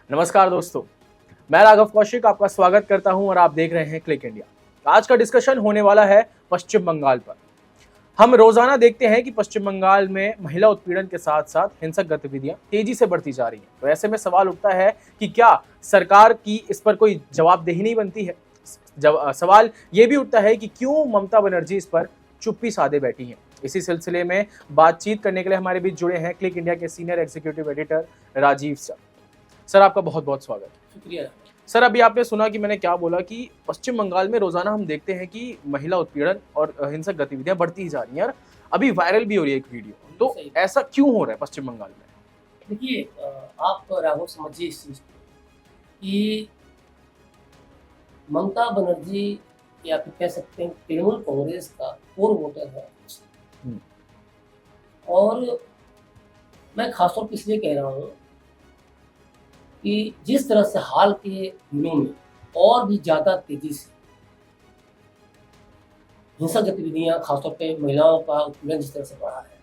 नमस्कार दोस्तों, मैं राघव कौशिक आपका स्वागत करता हूं और आप देख रहे हैं क्लिक इंडिया। आज का डिस्कशन होने वाला है पश्चिम बंगाल पर। हम रोजाना देखते हैं कि पश्चिम बंगाल में महिला उत्पीड़न के साथ साथ हिंसक गतिविधियां तेजी से बढ़ती जा रही हैं। तो ऐसे में सवाल उठता है कि क्या सरकार की इस पर कोई जवाबदेही नहीं बनती है। सवाल ये भी उठता है कि क्यों ममता बनर्जी इस पर चुप्पी साधे बैठी हैं। इसी सिलसिले में बातचीत करने के लिए हमारे बीच जुड़े हैं क्लिक इंडिया के senior executive editor Rajiv sir. Sir, आपका बहुत बहुत स्वागत। शुक्रिया। सर, अभी आपने सुना कि मैंने क्या बोला कि पश्चिम बंगाल में रोजाना हम देखते हैं कि महिला उत्पीड़न और हिंसक गतिविधियां बढ़ती ही जा रही हैं और अभी वायरल भी हो रही है एक वीडियो। तो ऐसा क्यों हो रहा है पश्चिम बंगाल में? देखिए, आप राघव समझिए इस चीज़ को कि ममता बनर्जी या फिर कह सकते हैं तृणमूल कांग्रेस का कोर वोटर है। और मैं खासतौर पर इसलिए कह रहा हूँ कि जिस तरह से हाल के दिनों में और भी ज़्यादा तेजी से हिंसक गतिविधियाँ खासतौर पे महिलाओं का उत्पीड़न जिस तरह से बढ़ा है,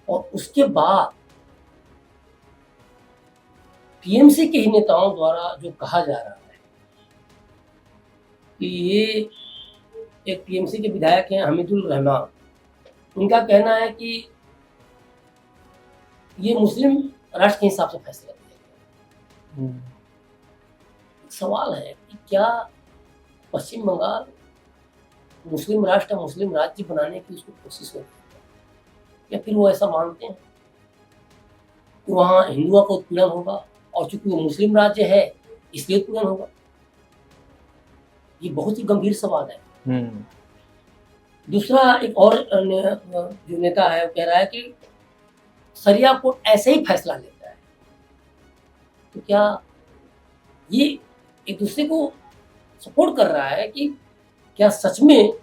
और उसके बाद टीएमसी के ही नेताओं द्वारा जो कहा जा रहा है कि ये एक टीएमसी के विधायक हैं हमीदुल रहमान, उनका कहना है कि ये मुस्लिम राष्ट्र के हिसाब से फैसला किया गया। सवाल है कि क्या पश्चिम बंगाल मुस्लिम राष्ट्र मुस्लिम राज्य बनाने की उसको कोशिश हो रही है, या फिर वो ऐसा मानते हैं कि वहाँ हिंदुओं का उत्पीड़न होगा और चूंकि वो मुस्लिम राज्य है इसलिए उत्पीड़न होगा। ये बहुत ही गंभीर सवाल है। दूसरा एक और जो नेता है वो कह रहा है कि शरिया कोर्ट ऐसे ही फैसला लेता है। तो क्या ये एक दूसरे को सपोर्ट कर रहा है कि क्या सच में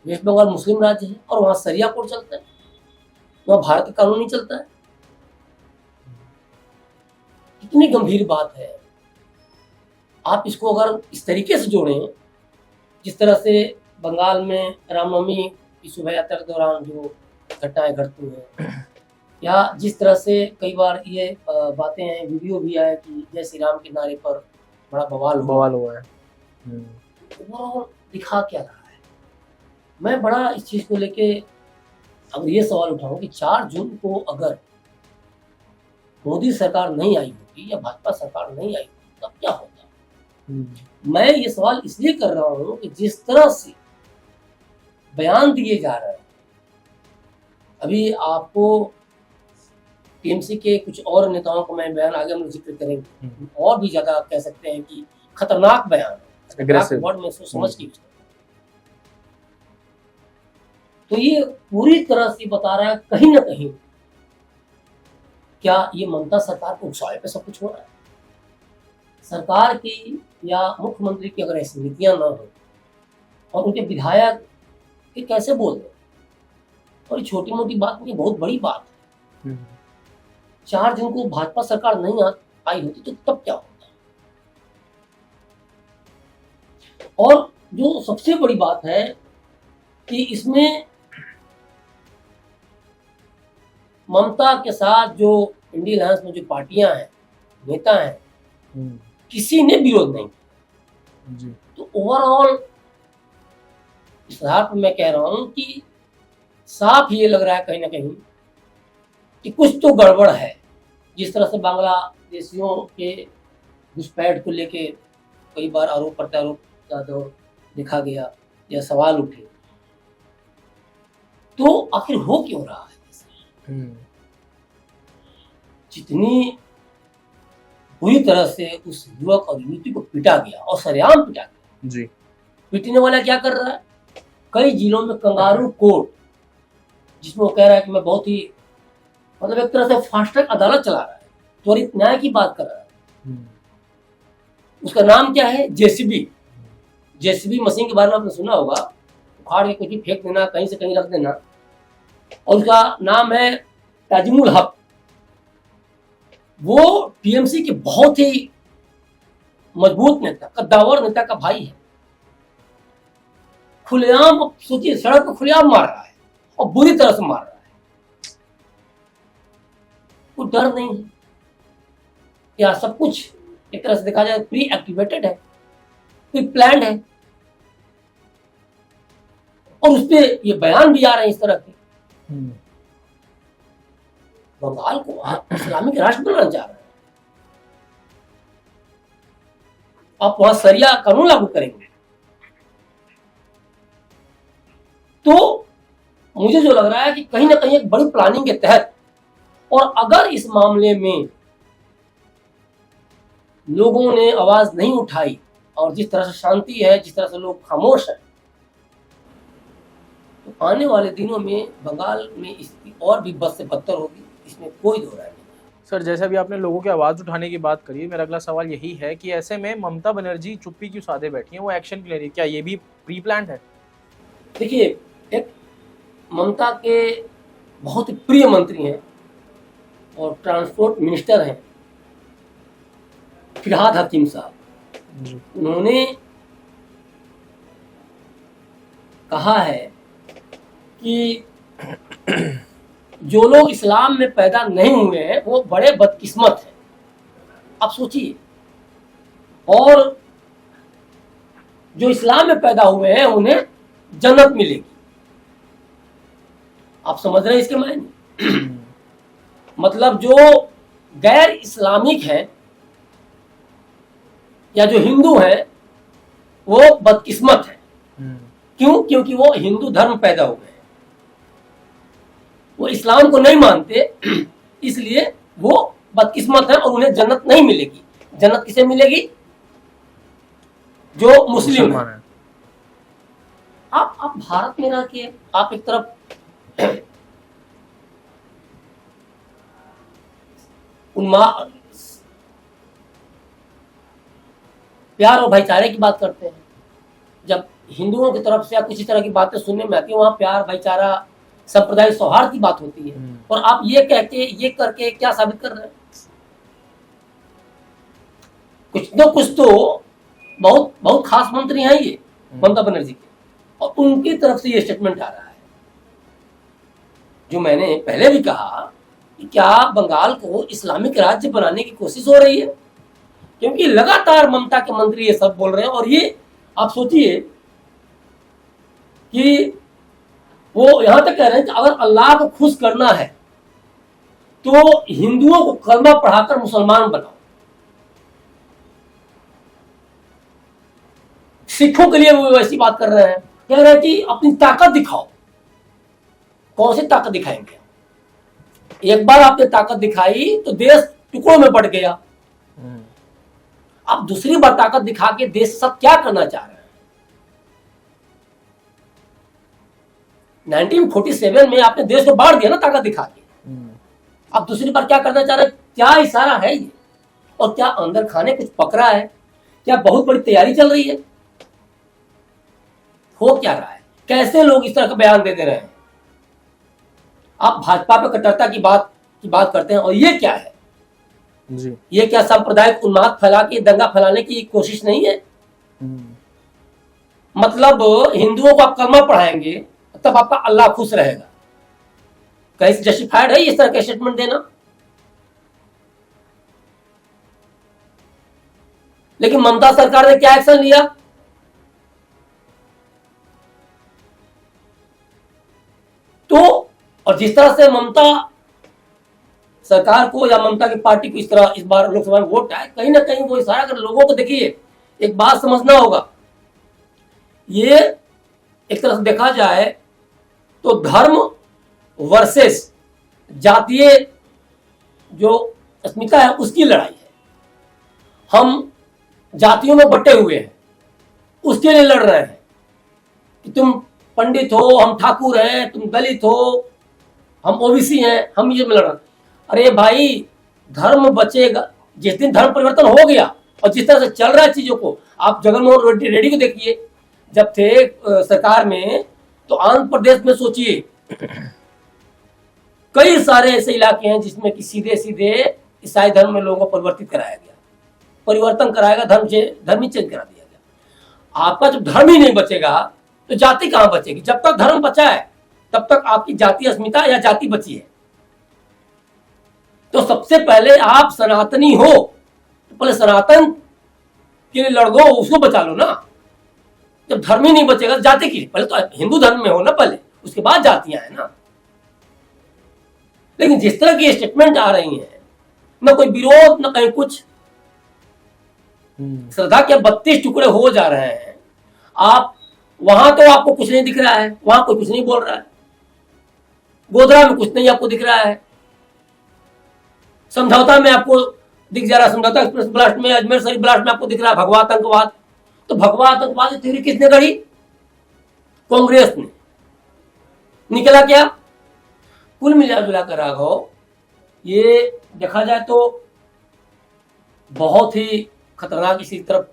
वेस्ट बंगाल मुस्लिम राज्य है और वहाँ शरिया कोर्ट चलता है, वहाँ भारत का कानून नहीं चलता है? कितनी गंभीर बात है। आप इसको अगर इस तरीके से जोड़ें जिस तरह से बंगाल में रामनवमी की शोभा यात्रा के दौरान जो घटनाएं घटती हैं, या जिस तरह से कई बार ये बातें हैं, वीडियो भी आया कि जय श्री राम के नारे पर बड़ा बवाल हुआ है। ओवरऑल दिखा क्या रहा है? मैं बड़ा इस चीज़ को लेके अब ये सवाल उठाऊं कि 4 जून को अगर मोदी सरकार नहीं आई होती या भाजपा सरकार नहीं आई होती तब क्या होता? मैं ये सवाल इसलिए कर रहा हूँ कि जिस तरह से बयान दिए जा रहे हैं, अभी आपको टीएमसी के कुछ और नेताओं को मैं बयान आगे हम जिक्र करेंगे, और भी ज्यादा कह सकते हैं कि खतरनाक बयान है, वर्ड में सोच समझ के। तो ये पूरी तरह से बता रहा है कहीं ना कहीं क्या ये ममता सरकार को उकसावे पे सब कुछ हो रहा है। सरकार की या मुख्यमंत्री की अगर ऐसी नीतियां ना हो और उनके विधायक ये कैसे बोल रहे, और ये छोटी मोटी बात नहीं, बहुत बड़ी बात है। 4 जून को भाजपा सरकार नहीं आई होती तो तब क्या होता? और जो सबसे बड़ी बात है कि इसमें ममता के साथ जो इंडियन अलायंस में जो पार्टियां हैं, नेता हैं, किसी ने विरोध नहीं किया। तो ओवरऑल इस आधार पर मैं कह रहा हूं कि साफ ये लग रहा है कहीं ना कहीं कि कुछ तो गड़बड़ है। जिस तरह से बांग्लादेशियों के घुसपैठ को लेके कई बार आरोप प्रत्यारोप का दौर देखा गया या सवाल उठे, तो आखिर हो क्यों रहा है? जितनी बुरी तरह से उस युवक और युवती को पीटा गया और सरेआम पीटा गया जी, पीटने वाला क्या कर रहा है? कई जिलों में कंगारू कोर्ट, जिसमें वो कह रहा है कि मैं बहुत ही मतलब एक तरह से फास्ट ट्रैक अदालत चला रहा है, त्वरित न्याय की बात कर रहा है। उसका नाम क्या है? जेसीबी मशीन के बारे में आपने सुना होगा, उखाड़ के कुछ फेंक देना, कहीं से कहीं रख देना, और उसका नाम है ताजिमुल हक। वो टीएमसी के बहुत ही मजबूत नेता, कद्दावर नेता का भाई है। खुलेआम, सोचिए, सड़क पर खुलेआम मार रहा है और बुरी तरह से मार रहा है। कोई डर नहीं है, क्या सब कुछ एक तरह से देखा जाए प्री एक्टिवेटेड है, प्री प्लान्ड है, और उसपे ये बयान भी आ रहे हैं इस तरह के। बंगाल को आप इस्लामिक राष्ट्र बनाना चाह रहे हैं, आप वहां शरिया कानून लागू करेंगे। तो मुझे जो लग रहा है कि कहीं ना कहीं एक बड़ी प्लानिंग के तहत, और अगर इस मामले में लोगों ने आवाज नहीं उठाई और जिस तरह से शांति है, जिस तरह से लोग खामोश हैं, तो आने वाले दिनों में बंगाल में स्थिति और भी बद से बदतर होगी, इसमें कोई दो राय नहीं। सर, जैसे अभी आपने लोगों की आवाज उठाने की बात करी, मेरा अगला सवाल यही है कि ऐसे में ममता बनर्जी चुप्पी क्यों साधे बैठी हैं, वो एक्शन क्यों ले रही है? क्या ये भी प्री प्लान्ड है? देखिए, एक ममता के बहुत ही प्रिय मंत्री हैं और ट्रांसपोर्ट मिनिस्टर हैं फिरहाद हकीम साहब। उन्होंने कहा है कि जो लोग इस्लाम में पैदा नहीं हुए हैं वो बड़े बदकिस्मत हैं। आप सोचिए, और जो इस्लाम में पैदा हुए हैं उन्हें जन्नत मिलेगी। आप समझ रहे हैं इसके मायने? मतलब जो गैर इस्लामिक है या जो हिंदू है वो बदकिस्मत है। क्यों? क्योंकि वो हिंदू धर्म पैदा हुए हैं, वो इस्लाम को नहीं मानते, इसलिए वो बदकिस्मत है और उन्हें जन्नत नहीं मिलेगी। जन्नत किसे मिलेगी? जो मुस्लिम है। आप भारत में रह के आप एक तरफ प्यार और भाईचारे की बात करते हैं, जब हिंदुओं की तरफ से या किसी तरह की बातें सुनने में आती है, वहां प्यार भाईचारा सांप्रदायिक सौहार्द की बात होती है, और आप ये कह के ये करके क्या साबित कर रहे हैं? कुछ न कुछ तो बहुत बहुत खास मंत्री हैं ये ममता बनर्जी के, और उनकी तरफ से ये स्टेटमेंट आ रहा है। जो मैंने पहले भी कहा कि क्या बंगाल को इस्लामिक राज्य बनाने की कोशिश हो रही है? क्योंकि लगातार ममता के मंत्री ये सब बोल रहे हैं, और ये आप सोचिए कि वो यहां तक कह रहे हैं कि अगर अल्लाह को खुश करना है तो हिंदुओं को कलमा पढ़ाकर मुसलमान बनाओ, सिखों के लिए वो वैसी बात कर रहे हैं। कह रहे हैं कि अपनी ताकत दिखाओ। कौन सी ताकत दिखाएंगे? एक बार आपने ताकत दिखाई तो देश टुकड़ों में बढ़ गया, अब दूसरी बार ताकत दिखा के देश सब क्या करना चाह रहे हैं? 1947 में आपने देश को बांट दिया ना ताकत दिखा के, अब दूसरी बार क्या करना चाह रहे हैं? क्या इशारा है ये? और क्या अंदर खाने कुछ पक रहा है? क्या बहुत बड़ी तैयारी चल रही है? हो क्या रहा है? कैसे लोग इस तरह का बयान दे रहे हैं? आप भाजपा पे कट्टरता की बात करते हैं, और ये क्या है जी? ये क्या सांप्रदायिक उन्माद फैला के दंगा फैलाने की कोशिश नहीं है? मतलब हिंदुओं को आप कलमा पढ़ाएंगे तब आपका अल्लाह खुश रहेगा। कैसे जस्टिफाइड है इस तरह का स्टेटमेंट देना? लेकिन ममता सरकार ने क्या एक्शन लिया? तो और जिस तरह से ममता सरकार को या ममता की पार्टी को इस तरह इस बार लोकसभा में वोट आए, कहीं ना कहीं वो इशारा कर लोगों को। देखिए, एक बात समझना होगा, ये एक तरह से देखा जाए तो धर्म वर्सेस जातीय जो अस्मिता है उसकी लड़ाई है। हम जातियों में बटे हुए हैं, उसके लिए लड़ रहे हैं कि तुम पंडित हो, हम ठाकुर हैं, तुम दलित हो, हम ओबीसी हैं, हम ये में लड़ रहे हैं। अरे भाई, धर्म बचेगा जिस दिन धर्म परिवर्तन हो गया। और जिस तरह से चल रहा है चीजों को, आप जगनमोहन रेड्डी को देखिए, जब थे सरकार में तो आंध्र प्रदेश में सोचिए कई सारे ऐसे इलाके हैं जिसमें कि सीधे सीधे ईसाई धर्म में लोगों को परिवर्तित कराया गया। परिवर्तन कराएगा धर्म ही चेंज करा दिया गया। आपका जब धर्म ही नहीं बचेगा तो जाति कहां बचेगी? जब तक धर्म बचा है तब तक आपकी जातीय अस्मिता या जाति बची है। तो सबसे पहले आप सनातनी हो तो पहले सनातन के लिए लड़ दो, उसको बचा लो ना। जब धर्म ही नहीं बचेगा तो जाति की, पहले तो हिंदू धर्म में हो ना पहले, उसके बाद जातियां हैं ना। लेकिन जिस तरह की स्टेटमेंट आ रही है, न कोई विरोध न कहीं कुछ, श्रद्धा के 32 टुकड़े हो जा रहे हैं। आप वहां तो आपको कुछ नहीं दिख रहा है, वहां कोई कुछ नहीं बोल रहा है, गोधरा में कुछ नहीं आपको दिख रहा है, समझौता में आपको दिख जा रहा है, समझौता एक्सप्रेस ब्लास्ट में, अजमेर शरीफ ब्लास्ट में आपको दिख रहा है भगवा आतंकवाद। तो भगवा आतंकवाद की थ्योरी किसने गढ़ी? कांग्रेस ने। निकला क्या? कुल मिलाकर राघव, ये देखा जाए तो बहुत ही खतरनाक इसी तरफ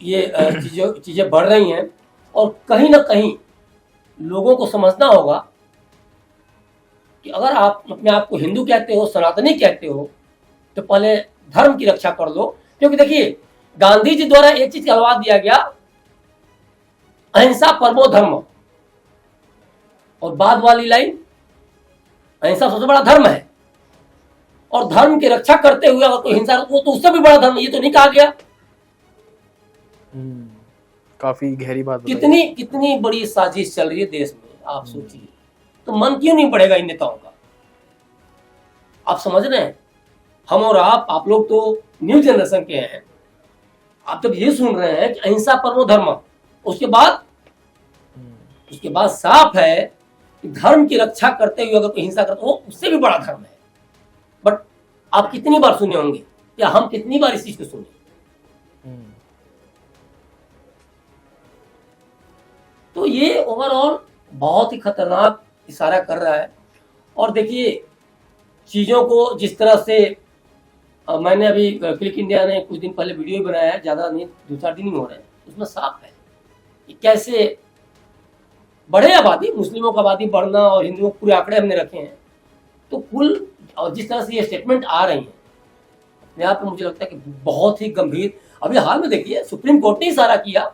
ये चीजें बढ़ रही हैं। और कहीं ना कहीं लोगों को समझना होगा कि अगर आप अपने आप को हिंदू कहते हो, सनातनी कहते हो, तो पहले धर्म की रक्षा कर लो। क्योंकि देखिए, गांधी जी द्वारा एक चीज कहलवा दिया गया, अहिंसा परमो धर्म, और बाद वाली लाइन, अहिंसा सबसे बड़ा धर्म है, और धर्म की रक्षा करते हुए अगर कोई हिंसा, वो तो उससे भी बड़ा धर्म, ये तो नहीं कहा गया। काफी गहरी बात। कितनी बड़ी साजिश चल रही है देश में, आप सोचिए। तो मन क्यों नहीं पड़ेगा इन नेताओं का? आप समझ रहे हैं? हम और आप लोग तो न्यू जनरेशन के हैं। आप जब ये सुन रहे हैं कि अहिंसा परमो धर्म, उसके बाद साफ है कि धर्म की रक्षा करते हुए अगर कोई हिंसा करता हो, उससे भी बड़ा धर्म है। बट आप कितनी बार सुने होंगे, या हम कितनी बार इस चीज को सुने? तो ये ओवरऑल बहुत ही खतरनाक इशारा कर रहा है। और देखिए, चीजों को जिस तरह से मैंने अभी क्लिक इंडिया ने कुछ दिन पहले वीडियो बनाया है, ज्यादा नहीं, 2-4 दिन ही हो रहे हैं, उसमें साफ है कि कैसे बढ़े आबादी, मुस्लिमों का आबादी बढ़ना, और हिंदुओं के पूरे आंकड़े हमने रखे हैं। तो कुल, और जिस तरह से ये स्टेटमेंट आ रही है, अपने आप में मुझे लगता है कि बहुत ही गंभीर। अभी हाल में देखिए, सुप्रीम कोर्ट ने इशारा किया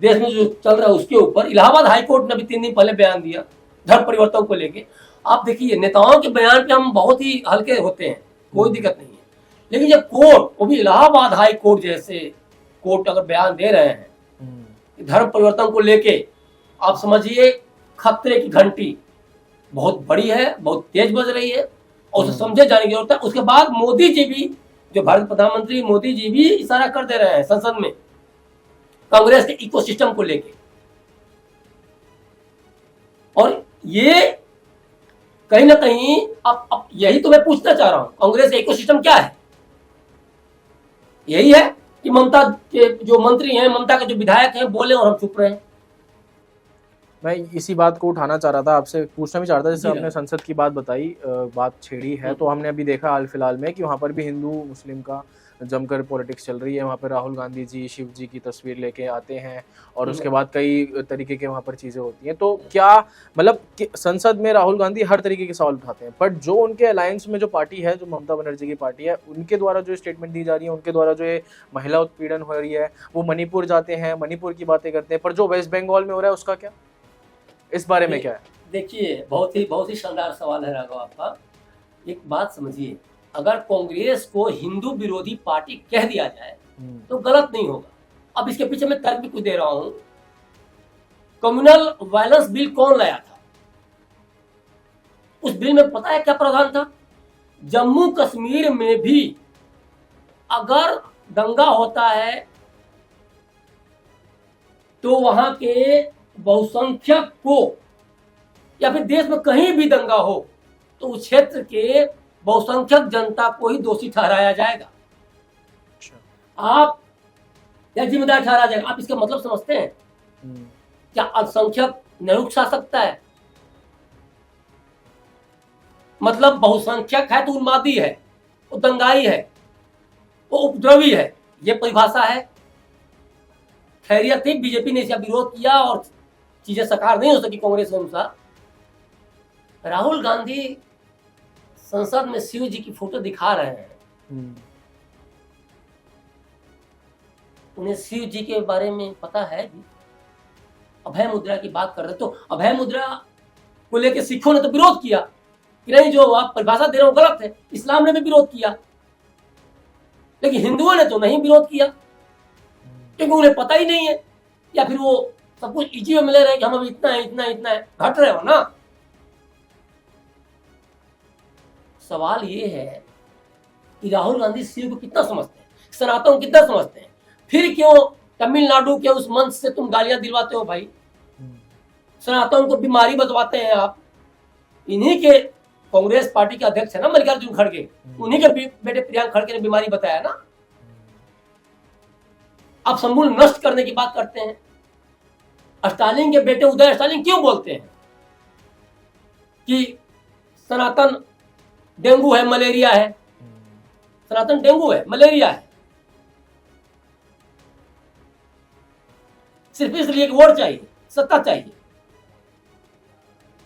देश में जो चल रहा है उसके ऊपर। इलाहाबाद हाई कोर्ट ने भी 3 दिन पहले बयान दिया धर्म परिवर्तन को लेके। आप देखिए, नेताओं के बयान पे हम बहुत ही हल्के होते हैं, कोई दिक्कत नहीं है, लेकिन जब कोर्ट, वो भी इलाहाबाद हाई कोर्ट जैसे कोर्ट अगर बयान दे रहे हैं धर्म परिवर्तन को लेके, आप समझिए खतरे की घंटी बहुत बड़ी है, बहुत तेज बज रही है, और उसे समझे जाने की जरूरत है। उसके बाद मोदी जी भी, जो भारत प्रधानमंत्री मोदी जी भी इशारा कर दे रहे हैं संसद में कांग्रेस के इकोसिस्टम को लेके। और ये कहीं ना कहीं, अब यही तो मैं पूछना चाह रहा हूं, कांग्रेस का इकोसिस्टम क्या है? यही है कि ममता के जो मंत्री हैं, ममता के जो विधायक हैं, बोले और हम चुप रहे हैं। मैं इसी बात को उठाना चाह रहा था, आपसे पूछना भी चाह रहा था। जैसे आपने संसद की बात बताई, बात छेड़ी है, तो हमने अभी देखा हाल फिलहाल में कि वहाँ पर भी हिंदू मुस्लिम का जमकर पॉलिटिक्स चल रही है। वहाँ पर राहुल गांधी जी शिव जी की तस्वीर लेके आते हैं, और उसके बाद कई तरीके के वहाँ पर चीज़ें होती हैं। तो क्या मतलब कि संसद में राहुल गांधी हर तरीके के सवाल उठाते हैं, बट जो उनके अलायंस में जो पार्टी है, जो ममता बनर्जी की पार्टी है, उनके द्वारा जो स्टेटमेंट दी जा रही है, उनके द्वारा जो ये महिला उत्पीड़न हो रही है, वो मणिपुर जाते हैं, मणिपुर की बातें करते हैं, पर जो वेस्ट बंगाल में हो रहा है उसका क्या? इस बारे में क्या है? देखिए, बहुत ही शानदार सवाल है राघव आपका। एक बात समझिए, अगर कांग्रेस को हिंदू विरोधी पार्टी कह दिया जाए तो गलत नहीं होगा। अब इसके पीछे मैं तर्क भी कुछ दे रहा हूं। कम्युनल वायलेंस बिल कौन लाया था? उस बिल में पता है क्या प्रावधान था? जम्मू कश्मीर में भी अगर दंगा होता है तो वहां के बहुसंख्यक को, या फिर देश में कहीं भी दंगा हो तो उस क्षेत्र के बहुसंख्यक जनता को ही दोषी ठहराया जाएगा। आप या जिम्मेदार ठहराया जाएगा। आप इसका मतलब समझते हैं? क्या अल्पसंख्यक नहीं उकसा सकता है? मतलब बहुसंख्यक है तो उन्मादी है, वो दंगाई है, वो उपद्रवी है, ये परिभाषा है। खैरियत थी, बीजेपी ने इसका विरोध किया और चीजें साकार नहीं हो सकी कांग्रेस के अनुसार। राहुल गांधी संसद में शिव जी की फोटो दिखा रहे हैं। उन्हें शिव जी के बारे में पता है भी। अभय मुद्रा की बात कर रहे, तो अभय मुद्रा को लेकर सिखों ने तो विरोध किया कि नहीं, जो आप परिभाषा दे रहे हो गलत है। इस्लाम ने भी विरोध किया लेकिन हिंदुओं ने तो नहीं विरोध किया, क्योंकि उन्हें पता ही नहीं है, या फिर वो सब कुछ इजी में मिले रहे कि हम अभी इतना है इतना है इतना है, घट रहे हो ना। सवाल ये है कि राहुल गांधी शिव को कितना समझते हैं, सनातन को कितना समझते हैं, फिर क्यों तमिलनाडु के उस मंच से तुम गालियां दिलवाते हो भाई? सनातन को बीमारी बतवाते हैं आप। इन्हीं के कांग्रेस पार्टी के अध्यक्ष है ना मल्लिकार्जुन खड़गे, उन्हीं के बेटे प्रियांक खड़गे ने बीमारी बताया ना। आप समूल नष्ट करने की बात करते हैं। स्टालिन के बेटे उदय स्टालिन क्यों बोलते हैं कि सनातन डेंगू है, मलेरिया है? सनातन डेंगू है, मलेरिया है, सिर्फ इसलिए कि वोट चाहिए, सत्ता चाहिए।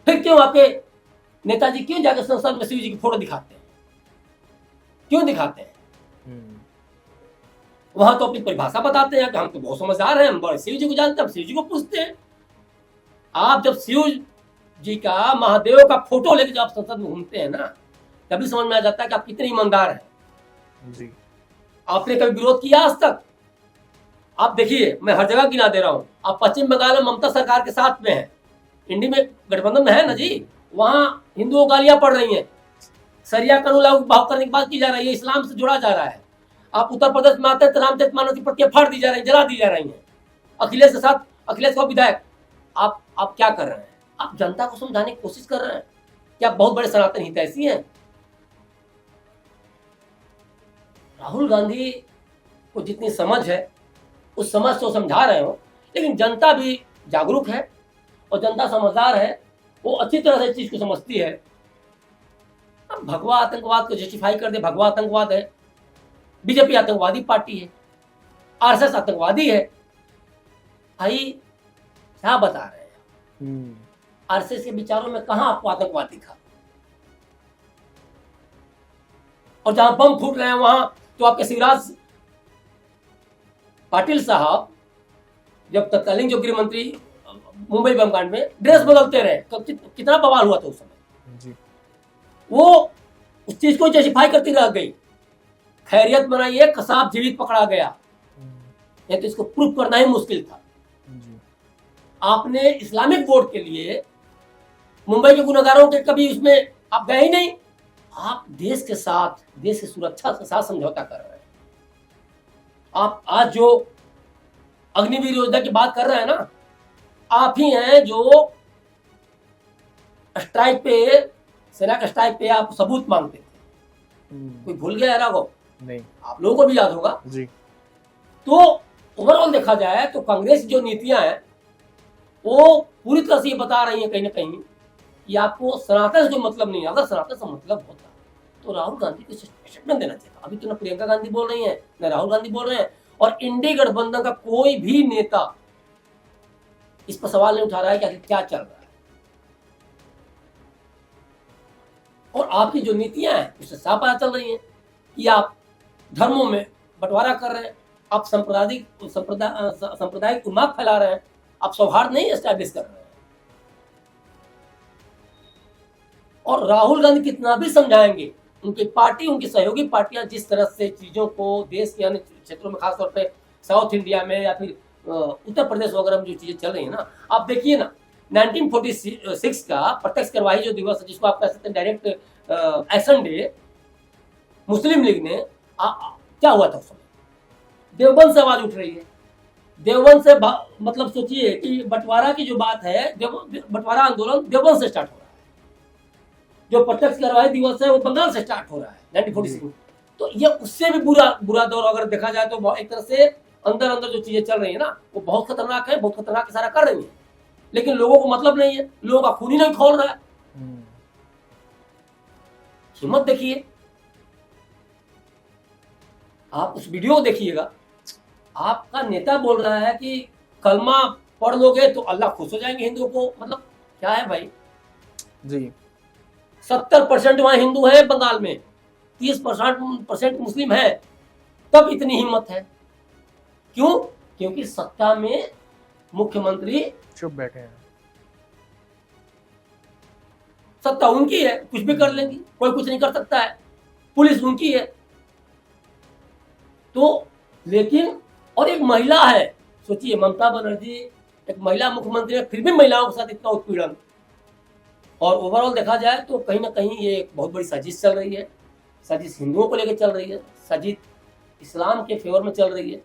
फिर क्यों आपके नेताजी क्यों जाकर संसद में शिव जी की फोटो दिखाते हैं? क्यों दिखाते हैं? वहां तो अपनी परिभाषा बताते हैं कि हम तो बहुत समझदार हैं, हम बड़े शिव जी को जानते हैं, हम शिव जी को पूछते हैं। आप जब शिव जी का, महादेव का फोटो लेकर जब आप संसद में घूमते हैं ना, तभी समझ में आ जाता है कि आप कितने ईमानदार हैं जी। आपने कभी विरोध किया आज तक? आप देखिए, मैं हर जगह गिना दे रहा हूं, आप पश्चिम बंगाल में ममता सरकार के साथ में हैं, इंडी में गठबंधन में है ना जी, वहां हिंदुओं गालियां पड़ रही हैं, सरिया कानून लागू भाव करने की बात की जा रही है, इस्लाम से जोड़ा जा रहा है। आप उत्तर प्रदेश में आते हैं तो रामचरितमानस की प्रतियां फाड़ दी जा रही, जला दी जा रही है। अखिलेश के साथ, अखिलेश को विधायक, आप क्या कर रहे हैं? आप जनता को समझाने की कोशिश कर रहे हैं कि आप बहुत बड़े सनातन हितैषी हैं। राहुल गांधी को जितनी समझ है उस समझ से वो समझा रहे हो, लेकिन जनता भी जागरूक है और जनता समझदार है, वो अच्छी तरह से इस चीज को समझती है। अब भगवा आतंकवाद को जस्टिफाई कर दे, भगवा आतंकवाद है, बीजेपी आतंकवादी पार्टी है, आरएसएस आतंकवादी है। भाई क्या बता रहे हैं? आरएसएस के विचारों में कहां आपको आतंकवाद दिखा? और जहां बम फूट रहे हैं वहां तो आपके शिवराज पाटिल साहब, जब तत्कालीन जो गृह मंत्री मुंबई बम कांड में ड्रेस बदलते रहे तो कितना बवाल हुआ था उस समय जी। वो उस चीज को जस्टिफाई करती रह गई। खैरियत बनाइए, कसाब जीवित पकड़ा गया, नहीं तो इसको प्रूफ करना ही मुश्किल था जी। आपने इस्लामिक वोट के लिए मुंबई के गुनहगारों के कभी उसमें आप गए ही नहीं। आप देश के साथ, देश की सुरक्षा के साथ समझौता कर रहे हैं। आप आज जो अग्निवीर योजना की बात कर रहे हैं ना, आप ही हैं जो स्ट्राइक पे, सेना के स्ट्राइक पे आप सबूत मांगते थे। कोई भूल गया है राघव? नहीं, आप लोगों को भी याद होगा जी। तो ओवरऑल देखा जाए तो कांग्रेस जो नीतियां हैं वो पूरी तरह से ये बता रही हैं कहीं ना कहीं कि आपको सनातन से कोई मतलब नहीं है। अगर सनातन से मतलब होता तो राहुल गांधी को स्टेटमेंट देना चाहिए। अभी तो ना प्रियंका गांधी बोल रही हैं, ना राहुल गांधी बोल रहे हैं, और इंडी गठबंधन का कोई भी नेता इस पर सवाल नहीं उठा रहा है कि आखिर क्या चल रहा है। और आपकी जो नीतियां हैं उससे साफ पता चल रही हैं कि आप धर्मों में बंटवारा कर रहे हैं, आप सांप्रदायिक उन्माद फैला रहे हैं, आप सौहार्द नहीं एस्टैब्लिश कर रहे हैं। और राहुल गांधी कितना भी समझाएंगे, उनकी पार्टी, उनकी सहयोगी पार्टियां जिस तरह से चीजों को देश के अन्य क्षेत्रों में, खासतौर पे साउथ इंडिया में या फिर उत्तर प्रदेश वगैरह में जो चीजें चल रही है ना, आप देखिए ना 1946 का प्रत्यक्ष कार्यवाही जो दिवस है, जिसको आप कह सकते हैं डायरेक्ट एक्शन डे, मुस्लिम लीग ने क्या हुआ था उस समय? देवबंद से आवाज उठ रही है। देवबंद से मतलब सोचिए कि बंटवारा की जो बात है, बंटवारा आंदोलन देवबंद से स्टार्ट हो रहा है। जो प्रत्यक्ष कार्यवाही दिवस है वो बंगाल से स्टार्ट हो रहा है 1946 में। तो ये उससे भी बुरा दौर अगर देखा जाए तो एक तरह से अंदर अंदर जो चीजें चल रही है ना वो बहुत खतरनाक है, बहुत खतरनाक इशारा कर रही है, लेकिन लोगों को मतलब नहीं है, लोगों का खून ही नहीं खोल रहा है। हिम्मत देखिए, आप उस वीडियो को देखिएगा, आपका नेता बोल रहा है कि कलमा पढ़ लोगे तो अल्लाह खुश हो जाएंगे हिंदुओं को। मतलब क्या है भाई जी? 70% वहां हिंदू है बंगाल में, 30% मुस्लिम है, तब इतनी हिम्मत है। क्यों? क्योंकि सत्ता में मुख्यमंत्री चुप बैठे हैं, सत्ता उनकी है, कुछ भी कर लेंगी, कोई कुछ नहीं कर सकता है, पुलिस उनकी है। तो लेकिन और एक महिला है, सोचिए ममता बनर्जी एक महिला मुख्यमंत्री है, फिर भी महिलाओं के साथ इतना उत्पीड़न। और ओवरऑल देखा जाए तो कहीं ना कहीं ये एक बहुत बड़ी साजिश चल रही है, साजिश हिंदुओं को लेकर चल रही है, साजिश इस्लाम के फेवर में चल रही है।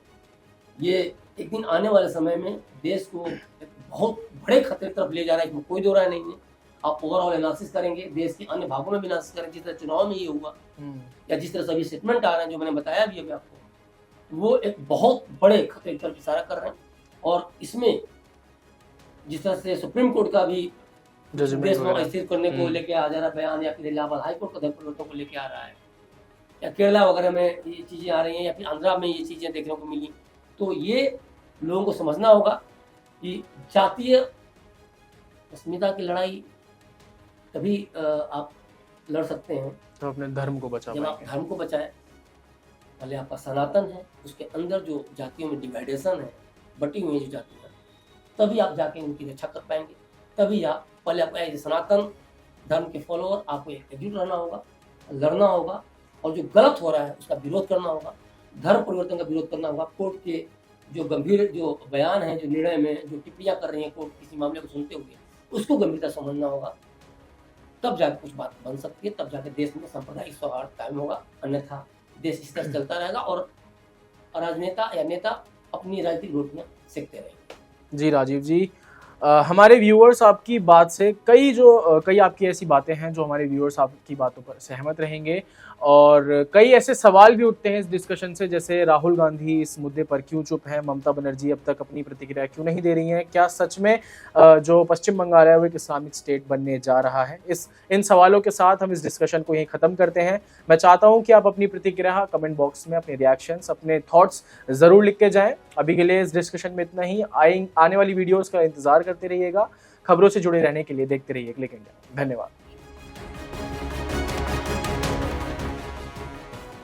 ये एक दिन आने वाले समय में देश को एक बहुत बड़े खतरे की तरफ ले जा रहा है, इसमें कोई दो राय नहीं है। आप ओवरऑल एनालिसिस करेंगे, देश के अन्य भागों में भी एनालिसिस करेंगे, जिस तरह चुनाव में ये हुआ या जिस तरह सभी स्टेटमेंट आ रहे हैं जो मैंने बताया भी अभी आपको, वो एक बहुत बड़े खतरे की तरफ इशारा कर रहे हैं। और इसमें जिस तरह से सुप्रीम कोर्ट का भी देश में अस्थिर करने को लेके आ जा रहा है बयान, या फिर इलाहाबाद हाई कोर्ट का धर्म परिवर्तन को लेके आ रहा है, या केरला वगैरह में ये चीज़ें आ रही हैं, या फिर आंध्रा में ये चीज़ें देखने को मिली, तो ये लोगों को समझना होगा कि जातीय अस्मिता की लड़ाई तभी आप लड़ सकते हैं तो अपने धर्म को बचा जब आप धर्म को बचाएं। पहले आपका सनातन है, उसके अंदर जो जातियों में डिवाइडेशन है, बटी हुई जो जाति है, तभी आप जाके उनकी रक्षा कर पाएंगे। तभी आप पहले आपको एज सनातन धर्म के फॉलोअर आपको एकजुट रहना होगा, लड़ना होगा, और जो गलत हो रहा है उसका विरोध करना होगा, धर्म परिवर्तन का विरोध करना होगा। कोर्ट के जो गंभीर जो बयान है, जो निर्णय में जो टिप्पणियां कर रही है कोर्ट किसी मामले को सुनते हुए, उसको गंभीरता समझना होगा, तब जाके कुछ बात बन सकती है, तब जाके देश में सांप्रदायिक सौहार्द कायम होगा। अन्यथा देश इस तरह चलता रहेगा और राजनेता या नेता अपनी राजनीतिक रोटियां सेकते रहेंगे। जी राजीव जी, हमारे व्यूअर्स आपकी बात से कई आपकी ऐसी बातें हैं जो हमारे व्यूअर्स आपकी बातों पर सहमत रहेंगे, और कई ऐसे सवाल भी उठते हैं इस डिस्कशन से, जैसे राहुल गांधी इस मुद्दे पर क्यों चुप हैं, ममता बनर्जी अब तक अपनी प्रतिक्रिया क्यों नहीं दे रही हैं, क्या सच में जो पश्चिम बंगाल है वो एक इस्लामिक स्टेट बनने जा रहा है। इन सवालों के साथ हम इस डिस्कशन को यहीं ख़त्म करते हैं। मैं चाहता हूं कि आप अपनी प्रतिक्रिया कमेंट बॉक्स में, अपने रिएक्शंस, अपने थॉट्स ज़रूर लिख के जाएँ। अभी के लिए इस डिस्कशन में इतना ही। आने वाली वीडियोज़ का इंतज़ार करते रहिएगा। खबरों से जुड़े रहने के लिए देखते रहिए क्लिक इंडिया। धन्यवाद।